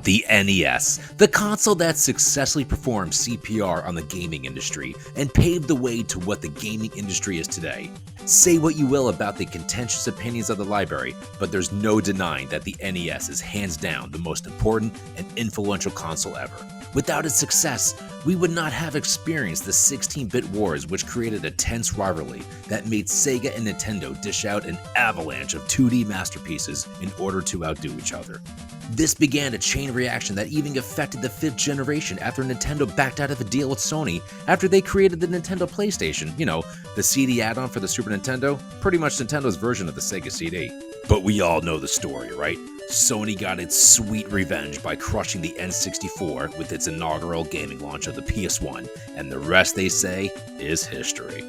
The NES, the console that successfully performed CPR on the gaming industry and paved the way to what the gaming industry is today. Say what you will about the contentious opinions of the library, but there's no denying that the NES is hands down the most important and influential console ever. Without its success, we would not have experienced the 16-bit wars, which created a tense rivalry that made Sega and Nintendo dish out an avalanche of 2D masterpieces in order to outdo each other. This began a chain reaction that even affected the 5th generation after Nintendo backed out of a deal with Sony after they created the Nintendo PlayStation, the CD add-on for the Super Nintendo, pretty much Nintendo's version of the Sega CD. But we all know the story, right? Sony got its sweet revenge by crushing the N64 with its inaugural gaming launch of the PS1, and the rest, they say, is history.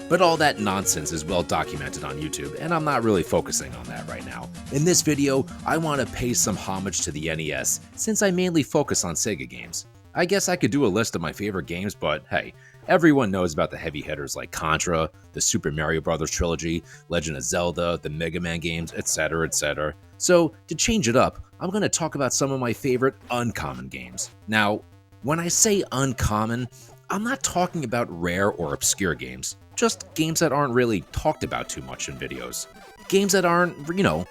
But all that nonsense is well documented on YouTube, and I'm not really focusing on that right now. In this video, I want to pay some homage to the NES, since I mainly focus on Sega games. I guess I could do a list of my favorite games, but hey, everyone knows about the heavy hitters like Contra, the Super Mario Bros. Trilogy, Legend of Zelda, the Mega Man games, etc, etc. So, to change it up, I'm going to talk about some of my favorite uncommon games. Now, when I say uncommon, I'm not talking about rare or obscure games, just games that aren't really talked about too much in videos. Games that aren't,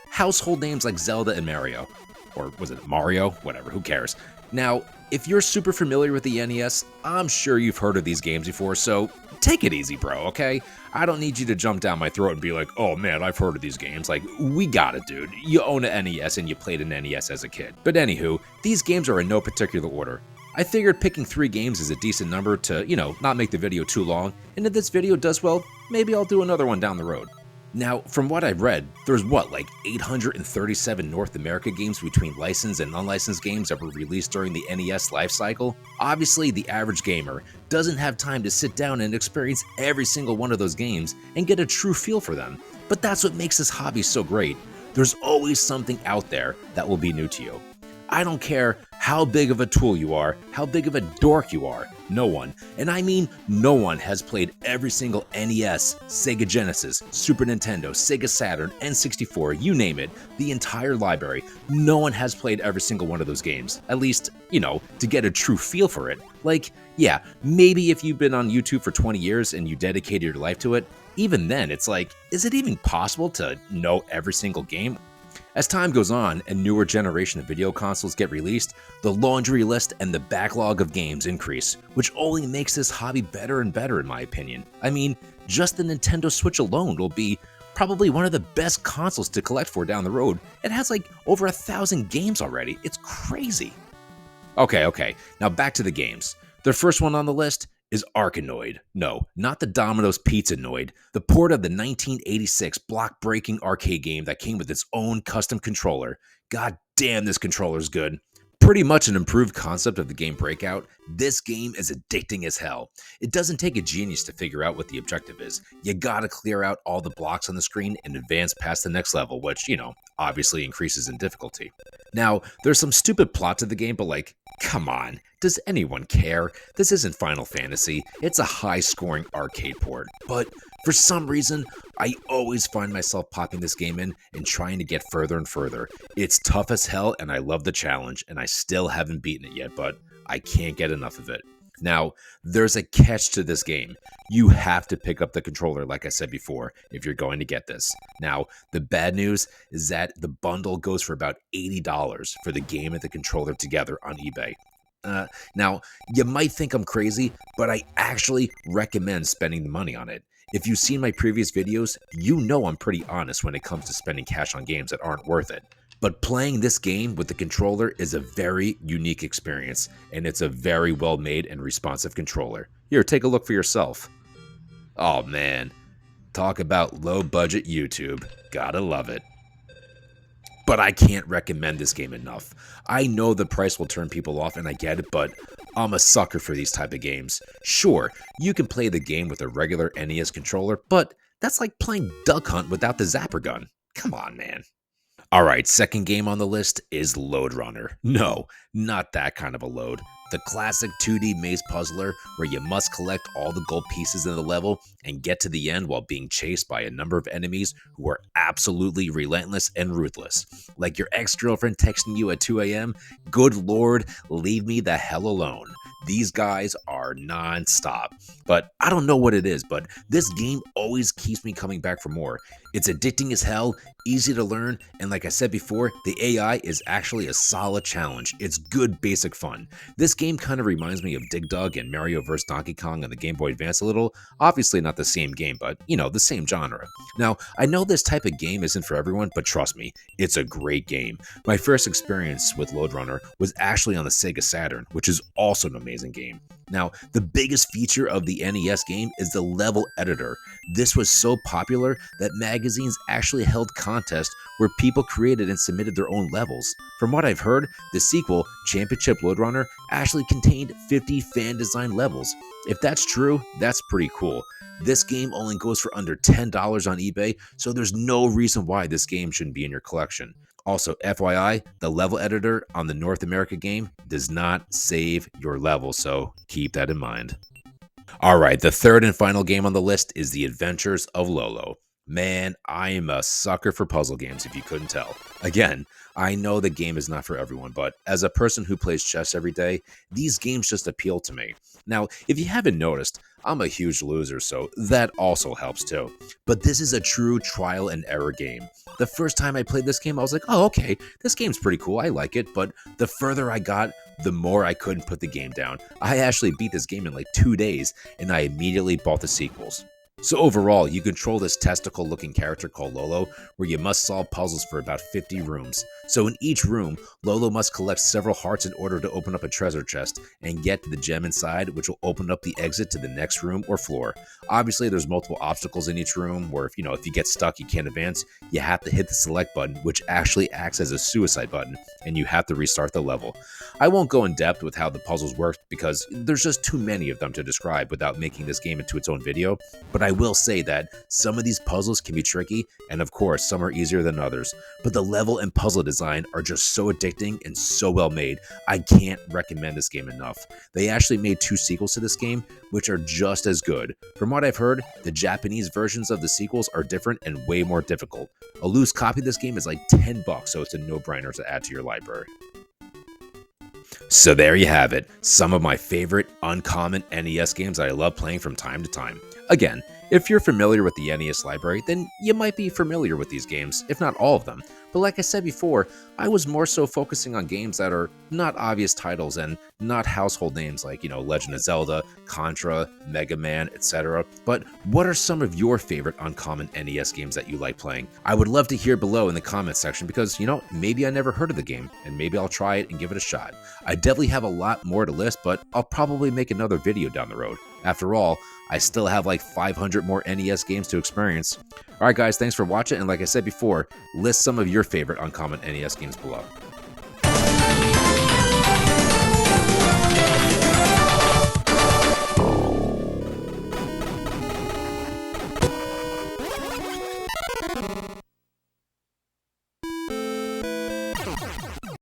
household names like Zelda and Mario. Or was it Mario? Whatever, who cares? Now, if you're super familiar with the NES, I'm sure you've heard of these games before, so take it easy, bro, okay? I don't need you to jump down my throat and be like, oh man, I've heard of these games. Like, we got it, dude. You own an NES and you played an NES as a kid. But anywho, these games are in no particular order. I figured picking 3 games is a decent number to, not make the video too long, and if this video does well, maybe I'll do another one down the road. Now, from what I've read, there's 837 North America games between licensed and unlicensed games that were released during the NES lifecycle? Obviously, the average gamer doesn't have time to sit down and experience every single one of those games and get a true feel for them. But that's what makes this hobby so great. There's always something out there that will be new to you. I don't care how big of a tool you are, how big of a dork you are, no one, and I mean no one, has played every single NES, Sega Genesis, Super Nintendo, Sega Saturn, N64, you name it, the entire library. No one has played every single one of those games, at least, to get a true feel for it. Like, yeah, maybe if you've been on YouTube for 20 years and you dedicated your life to it, even then, it's like, is it even possible to know every single game? As time goes on and newer generation of video consoles get released, the laundry list and the backlog of games increase, which only makes this hobby better and better in my opinion. I mean, just the Nintendo Switch alone will be probably one of the best consoles to collect for down the road. It has over 1,000 games already. It's crazy. Okay, now back to the games. The first one on the list is Arcadenoid. No, not the Domino's Pizza Noid, the port of the 1986 block-breaking arcade game that came with its own custom controller. God damn, this controller's good. Pretty much an improved concept of the game Breakout, this game is addicting as hell. It doesn't take a genius to figure out what the objective is. You gotta clear out all the blocks on the screen and advance past the next level, which, obviously increases in difficulty. Now, there's some stupid plot to the game, but come on, does anyone care? This isn't Final Fantasy, it's a high-scoring arcade port. But for some reason, I always find myself popping this game in and trying to get further and further. It's tough as hell and I love the challenge, and I still haven't beaten it yet, but I can't get enough of it. Now, there's a catch to this game. You have to pick up the controller, like I said before, if you're going to get this. Now, the bad news is that the bundle goes for about $80 for the game and the controller together on eBay. Now, you might think I'm crazy, but I actually recommend spending the money on it. If you've seen my previous videos, you know I'm pretty honest when it comes to spending cash on games that aren't worth it. But playing this game with the controller is a very unique experience, and it's a very well made and responsive controller. Here, take a look for yourself. Oh man, talk about low budget YouTube. Gotta love it. But I can't recommend this game enough. I know the price will turn people off and I get it, but I'm a sucker for these type of games. Sure, you can play the game with a regular NES controller, but that's like playing Duck Hunt without the zapper gun. Come on, man. Alright, second game on the list is Load Runner. No, not that kind of a load. The classic 2D maze puzzler where you must collect all the gold pieces in the level and get to the end while being chased by a number of enemies who are absolutely relentless and ruthless. Like your ex-girlfriend texting you at 2 a.m. Good lord, leave me the hell alone. These guys are non-stop. But I don't know what it is, but this game always keeps me coming back for more. It's addicting as hell, easy to learn, and like I said before, the AI is actually a solid challenge. It's good basic fun. This game kind of reminds me of Dig Dug and Mario vs. Donkey Kong on the Game Boy Advance a little. Obviously not the same game, but the same genre. Now, I know this type of game isn't for everyone, but trust me, it's a great game. My first experience with Load Runner was actually on the Sega Saturn, which is also an amazing game. Now, the biggest feature of the NES game is the level editor. This was so popular that magazines actually held contests where people created and submitted their own levels. From what I've heard, the sequel, Championship Load Runner, actually contained 50 fan-designed levels. If that's true, that's pretty cool. This game only goes for under $10 on eBay, so there's no reason why this game shouldn't be in your collection. Also, FYI, the level editor on the North America game does not save your level, so keep that in mind. Alright, the third and final game on the list is The Adventures of Loman. Man, I am a sucker for puzzle games if you couldn't tell. Again, I know the game is not for everyone, but as a person who plays chess every day, these games just appeal to me. Now, if you haven't noticed, I'm a huge loser, so that also helps too. But this is a true trial and error game. The first time I played this game, I was like, oh, okay, this game's pretty cool, I like it, but the further I got, the more I couldn't put the game down. I actually beat this game in like 2 days, and I immediately bought the sequels. So overall, you control this testicle-looking character called Lolo, where you must solve puzzles for about 50 rooms. So in each room, Lolo must collect several hearts in order to open up a treasure chest and get to the gem inside, which will open up the exit to the next room or floor. Obviously, there's multiple obstacles in each room where if you get stuck, you can't advance. You have to hit the select button, which actually acts as a suicide button, and you have to restart the level. I won't go in depth with how the puzzles work because there's just too many of them to describe without making this game into its own video, but I will say that some of these puzzles can be tricky, and of course, some are easier than others, but the level and puzzle design are just so addicting and so well made, I can't recommend this game enough. They actually made 2 sequels to this game, which are just as good. From what I've heard, the Japanese versions of the sequels are different and way more difficult. A loose copy of this game is like $10, so it's a no-brainer to add to your library. So there you have it, some of my favorite uncommon NES games that I love playing from time to time. Again, if you're familiar with the NES library, then you might be familiar with these games, if not all of them. But like I said before, I was more so focusing on games that are not obvious titles and not household names like, Legend of Zelda, Contra, Mega Man, etc. But what are some of your favorite uncommon NES games that you like playing? I would love to hear below in the comments section because, maybe I never heard of the game and maybe I'll try it and give it a shot. I definitely have a lot more to list, but I'll probably make another video down the road. After all, I still have like 500 more NES games to experience. Alright guys, thanks for watching, and like I said before, list some of your favorite uncommon NES games below.